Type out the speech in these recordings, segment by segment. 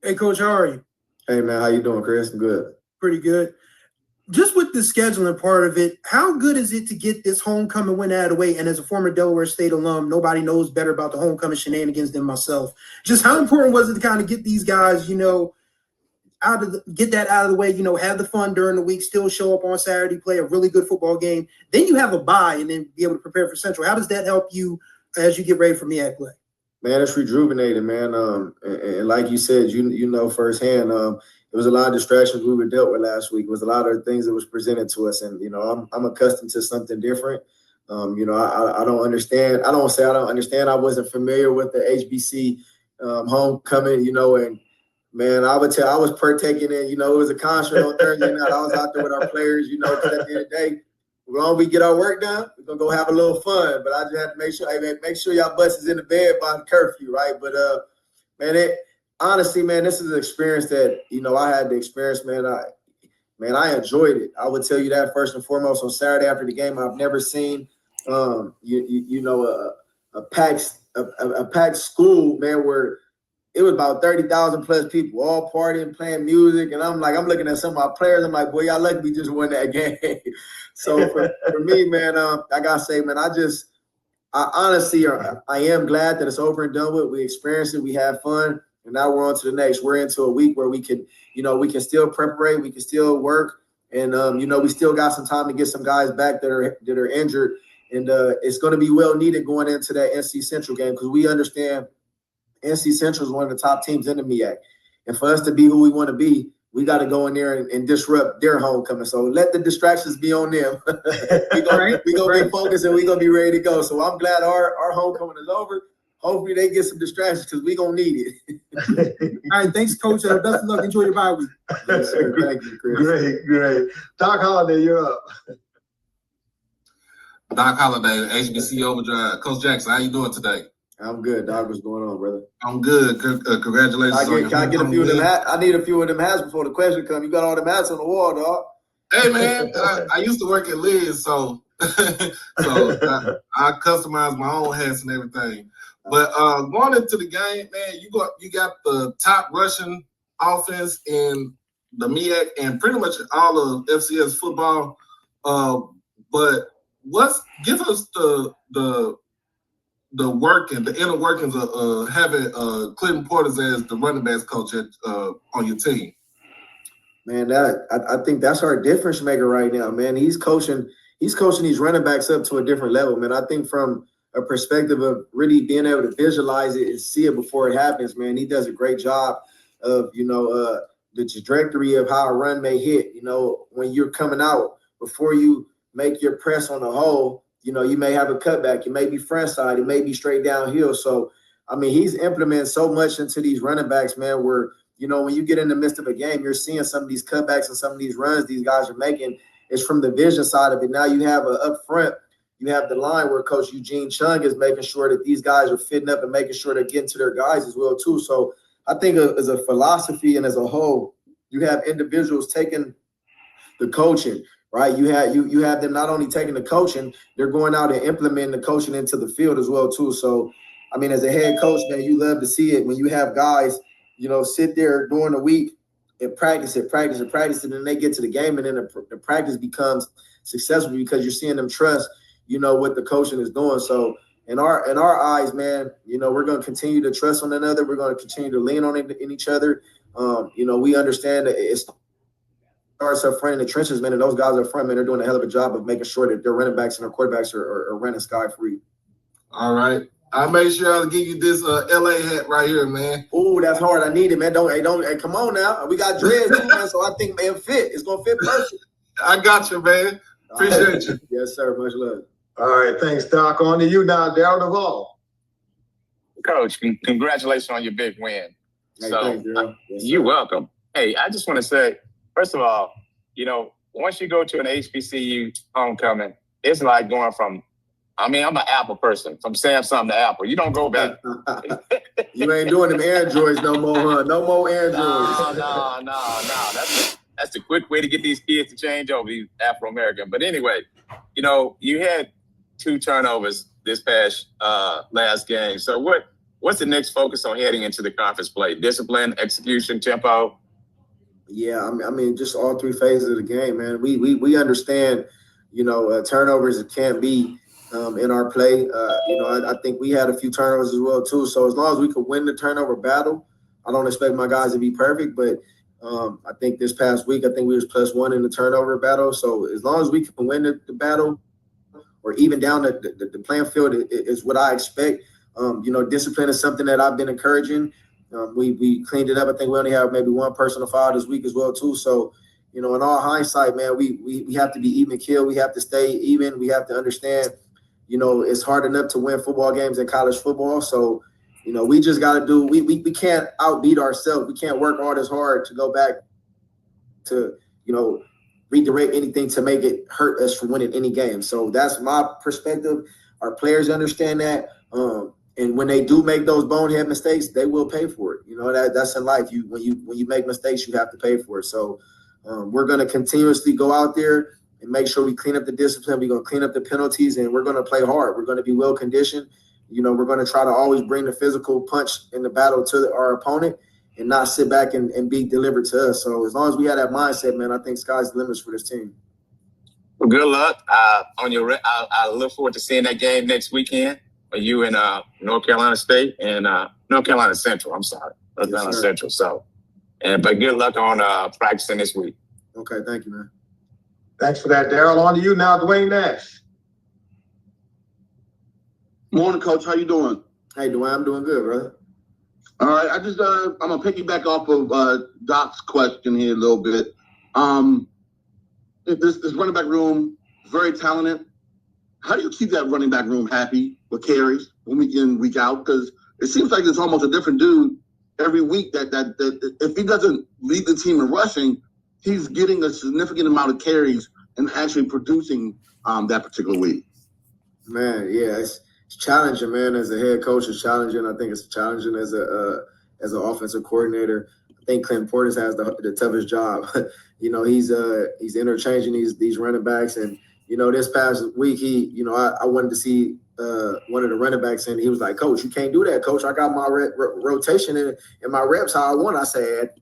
Hey, Coach, how are you? Hey, man, how you doing, Chris? I'm good. Pretty good. Just with the scheduling part of it, how good is it to get this homecoming win out of the way? And as a former Delaware State alum, nobody knows better about the homecoming shenanigans than myself. Just how important was it to kind of get these guys, get that out of the way, have the fun during the week, still show up on Saturday, play a really good football game. Then you have a bye and then be able to prepare for Central. How does that help you as you get ready for MEAC play? Man, it's rejuvenating, man. And like you said, you know firsthand, there was a lot of distractions we were dealt with last week. It was a lot of things that was presented to us, and I'm accustomed to something different. I don't understand. I don't say I don't understand. I wasn't familiar with the HBC homecoming, and man, I would tell I was partaking in. It was a concert on Thursday night. I was out there with our players, because at the end of the day, when we get our work done, we're gonna go have a little fun. But I just have to make sure, hey man, make sure y'all bust is in the bed by the curfew, right? But man, honestly, man, this is an experience that I had to experience, man. I enjoyed it. I would tell you that first and foremost on Saturday after the game. I've never seen a packed school, man, where it was about 30,000 plus people all partying, playing music. And I'm looking at some of my players. I'm like, boy, y'all lucky we just won that game. So for me, man, I got to say, man, I honestly, I am glad that it's over and done with. We experienced it. We had fun. And now we're on to the next. We're into a week where we can still prepare. We can still work. And, we still got some time to get some guys back that are injured. And it's going to be well needed going into that NC Central game because we understand NC Central is one of the top teams in the MEAC. And for us to be who we want to be, we got to go in there and disrupt their homecoming. So let the distractions be on them. We're going to be focused and we're going to be ready to go. So I'm glad our homecoming is over. Hopefully they get some distractions because we're going to need it. All right. Thanks, Coach. Best of luck. Enjoy your bye week. Yes, sir. Thank you, Chris. Great. Doc Holliday, you're up. Doc Holliday, HBCU Overdrive. Coach Jackson, how you doing today? I'm good, Doc. What's going on, brother? I'm good. Congratulations. Can I get a few of them hats? I need a few of them hats before the question comes. You got all them hats on the wall, dog. Hey, man, I used to work at Liz, so I customize my own hats and everything. But going into the game, man, you got the top rushing offense in the MEAC and pretty much all of FCS football. But give us the inner workings of having Clinton Portis as the running backs coach on your team? Man, I think that's our difference maker right now, man. He's coaching these running backs up to a different level, man. I think from a perspective of really being able to visualize it and see it before it happens, man, he does a great job of, the trajectory of how a run may hit, when you're coming out before you make your press on the hole. You may have a cutback. You may be front side. It may be straight downhill. So, I mean, he's implementing so much into these running backs, man, where, when you get in the midst of a game, you're seeing some of these cutbacks and some of these runs these guys are making. It's from the vision side of it. Now you have up front, you have the line where Coach Eugene Chung is making sure that these guys are fitting up and making sure they're getting to their guys as well, too. So I think as a philosophy and as a whole, you have individuals taking the coaching, right? You have them not only taking the coaching, they're going out and implementing the coaching into the field as well too. So, I mean, as a head coach, man, you love to see it when you have guys, sit there during the week and practice it, and then they get to the game, and then the practice becomes successful because you're seeing them trust, what the coaching is doing. So, in our eyes, man, we're going to continue to trust one another. We're going to continue to lean on in each other. We understand that it's starts up front in the trenches, man, and those guys up front, man, they're doing a hell of a job of making sure that their running backs and their quarterbacks are running sky free. All right. I made sure I'll give you this LA hat right here, man. Ooh, that's hard. I need it, man. Hey, come on now. We got dreads too, man, so I think, man, it's going to fit perfect. I got you, man. Appreciate you. Yes, sir. Much love. All right. Thanks, Doc. On to you now, Darryl Duvall. Coach, congratulations on your big win. Hey, thanks, yes, you're welcome. Hey, I just want to say, first of all, once you go to an HBCU homecoming, it's like going from, I'm an Apple person, from Samsung to Apple. You don't go back. You ain't doing them Androids no more, huh? No more Androids. No. That's the quick way to get these kids to change over, these Afro-American. But anyway, you had 2 turnovers this past last game. So what what's the next focus on heading into the conference play? Discipline, execution, tempo? Yeah, I mean, just all three phases of the game, man. We understand, turnovers can't be in our play. I think we had a few turnovers as well too. So as long as we could win the turnover battle, I don't expect my guys to be perfect, but I think this past week, I think we was +1 in the turnover battle. So as long as we can win the battle, or even down the playing field, is what I expect. Discipline is something that I've been encouraging. We cleaned it up. I think we only have maybe one personal foul this week as well too. So, in all hindsight, man, we have to be even keel. We have to stay even. We have to understand, it's hard enough to win football games in college football. So, we just got to do. We can't outbeat ourselves. We can't work all this hard to go back to redirect anything to make it hurt us from winning any game. So that's my perspective. Our players understand that. And when they do make those bonehead mistakes, they will pay for it. That's in life. When you make mistakes, you have to pay for it. So we're going to continuously go out there and make sure we clean up the discipline. We're going to clean up the penalties, and we're going to play hard. We're going to be well conditioned. We're going to try to always bring the physical punch in the battle to our opponent and not sit back and be delivered to us. So as long as we have that mindset, man, I think sky's the limits for this team. Well, good luck on your. I look forward to seeing that game next weekend. You in North Carolina State and North Carolina Central. I'm sorry, North Carolina Central. So, but good luck on practicing this week. Okay, thank you, man. Thanks for that, Daryl. On to you now, Dwayne Nash. Morning, Coach. How you doing? Hey, Dwayne, I'm doing good, brother. All right. I'm gonna piggyback off of Doc's question here a little bit. This running back room, very talented. How do you keep that running back room happy with carries week in, week out? Because it seems like it's almost a different dude every week. That if he doesn't lead the team in rushing, he's getting a significant amount of carries and actually producing that particular week. Man, yeah, it's challenging, man. As a head coach, it's challenging. I think it's challenging as an offensive coordinator. I think Clint Portis has the toughest job. He's interchanging these running backs, and this past week I wanted to see one of the running backs, and he was like, "Coach, you can't do that, Coach. I got my rotation and my reps how I want." I said, "At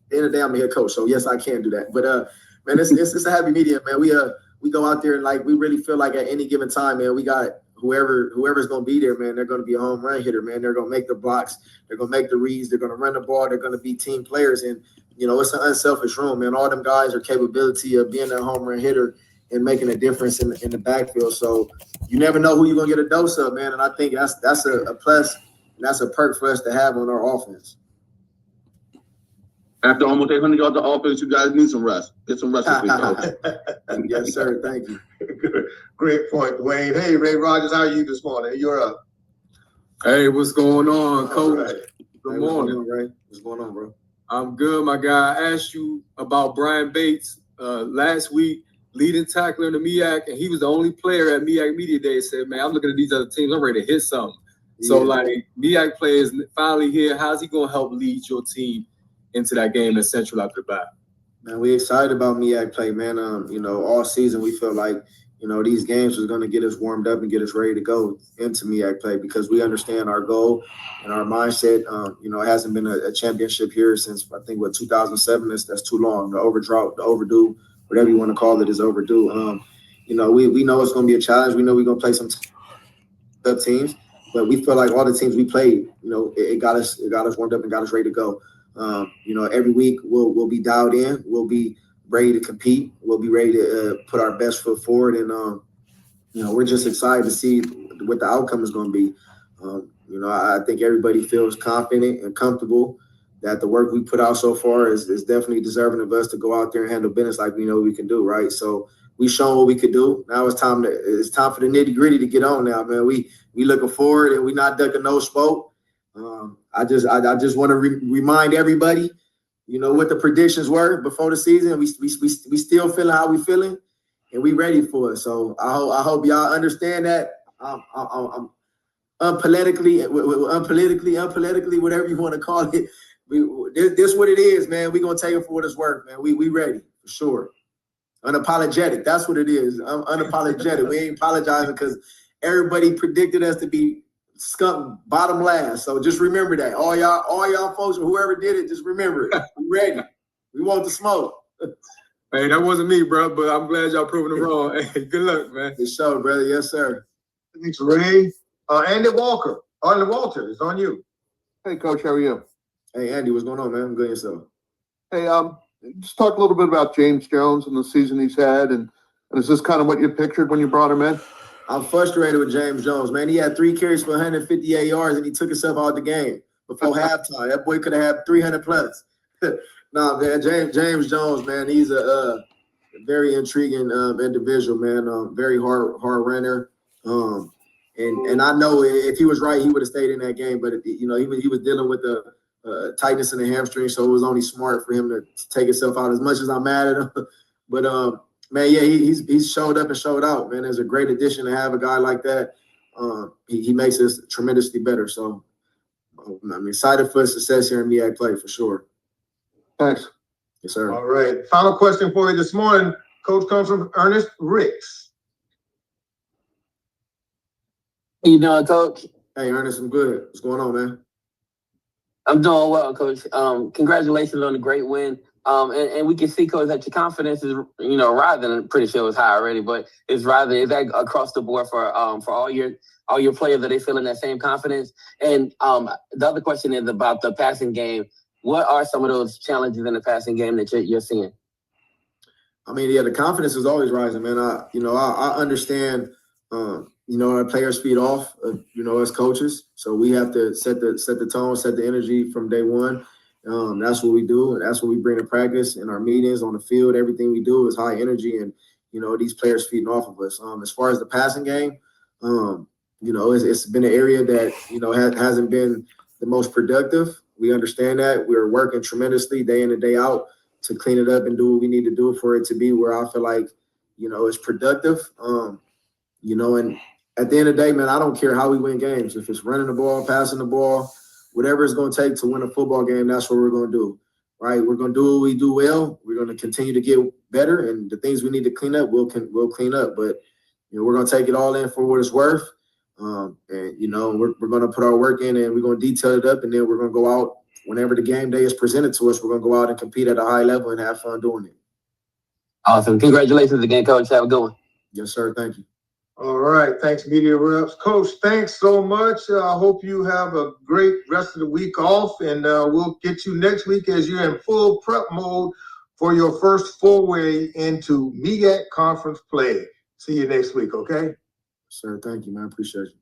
the end of the day, I'm a head coach, so yes, I can do that." But man, it's a happy medium, man. We go out there and we really feel like at any given time, man, we got whoever's going to be there, man, they're going to be a home run hitter, man. They're going to make the blocks. They're going to make the reads. They're going to run the ball. They're going to be team players. And, it's an unselfish room, man. All them guys are capability of being a home run hitter and making a difference in the backfield. So you never know who you're going to get a dose of, man. And I think that's a plus, and that's a perk for us to have on our offense. After almost 800 yards of offense, you guys need some rest. Get some rest this week, Coach. Yes, sir. Thank you. Great point, Dwayne. Hey, Ray Rogers, how are you this morning? You're up. Hey, what's going on, Coach? Right. Good morning. Ray. What's going on, bro? I'm good, my guy. I asked you about Brian Bates last week, leading tackler in the MEAC, and he was the only player at MEAC Media Day that said, "Man, I'm looking at these other teams. I'm ready to hit something." Yeah. So, MEAC players finally here. How's he going to help lead your team into that game in Central after the bye? Man, we excited about MEAC play, man. All season we feel like, these games was going to get us warmed up and get us ready to go into MEAC play because we understand our goal and our mindset. It hasn't been a championship here since, I think, 2007. That's too long. The overdue, whatever you want to call it, is overdue. We know it's going to be a challenge. We know we're going to play some tough teams, but we feel like all the teams we played, it got us warmed up and got us ready to go. Every week we'll be dialed in. We'll be ready to compete. We'll be ready to put our best foot forward. And, we're just excited to see what the outcome is going to be. I think everybody feels confident and comfortable that the work we put out so far is definitely deserving of us to go out there and handle business like we know we can do, right? So we've shown what we could do. Now it's time for the nitty gritty to get on now, man. We looking forward and we're not ducking no smoke. I just want to remind everybody, what the predictions were before the season. We still feeling how we feeling, and we ready for it. So I hope y'all understand that. I'm unpolitically, whatever you want to call it. This what it is, man. We gonna take it for what it's worth, man. We ready for sure. Unapologetic. That's what it is. I'm unapologetic. We ain't apologizing because everybody predicted us to be skunk bottom last. So just remember that. All y'all folks, whoever did it, just remember it. We ready. We want the smoke. Hey, that wasn't me, bro, but I'm glad y'all proving it wrong. Hey, good luck, man. Good show, brother. Yes, sir. Thanks, Ray. Andy Walker. Andy Walter, it's on you. Hey, Coach, how are you? Hey, Andy, what's going on, man? I'm good yourself. Hey, just talk a little bit about James Jones and the season he's had, and is this kind of what you pictured when you brought him in? I'm frustrated with James Jones, man. He had 3 carries for 158 yards, and he took himself out the game before halftime. That boy could have had 300 plus. Nah, man, James Jones, man, he's a very intriguing individual, man. Very hard runner. And I know if he was right, he would have stayed in that game. But he was dealing with the tightness in the hamstring, so it was only smart for him to take himself out. As much as I'm mad at him, but man, yeah, he's showed up and showed out. Man, it's a great addition to have a guy like that. He makes us tremendously better. So I'm excited for success here in MEAC play for sure. Thanks. Yes, sir. All right. Final question for you this morning. Coach comes from Ernest Ricks. How you doing, Coach? Hey, Ernest, I'm good. What's going on, man? I'm doing well, Coach. Congratulations on the great win. And we can see, Coach, that your confidence is, rising. I'm pretty sure it's high already, but it's rising. Is that across the board for all your players? Are they feeling that same confidence? And the other question is about the passing game. What are some of those challenges in the passing game that you're seeing? I mean, yeah, the confidence is always rising, man. I understand. Our players feed off, as coaches. So we have to set the tone, set the energy from day one. That's what we do, and that's what we bring to practice in our meetings, on the field. Everything we do is high energy, and these players feeding off of us. As far as the passing game, it's been an area that hasn't been the most productive. We understand that. We're working tremendously day in and day out to clean it up and do what we need to do for it to be where I feel like it's productive. And at the end of the day, man, I don't care how we win games. If it's running the ball, passing the ball, whatever it's going to take to win a football game, that's what we're going to do, right? We're going to do what we do well. We're going to continue to get better, and the things we need to clean up, we'll clean up. But, we're going to take it all in for what it's worth. And we're going to put our work in, and we're going to detail it up, and then we're going to go out whenever the game day is presented to us. We're going to go out and compete at a high level and have fun doing it. Awesome. Congratulations again, Coach. Have a good one. Yes, sir. Thank you. All right. Thanks, media reps. Coach, thanks so much. I hope you have a great rest of the week off, and we'll get you next week as you're in full prep mode for your first foray into MEAC conference play. See you next week, okay? Sir, thank you, man. I appreciate you.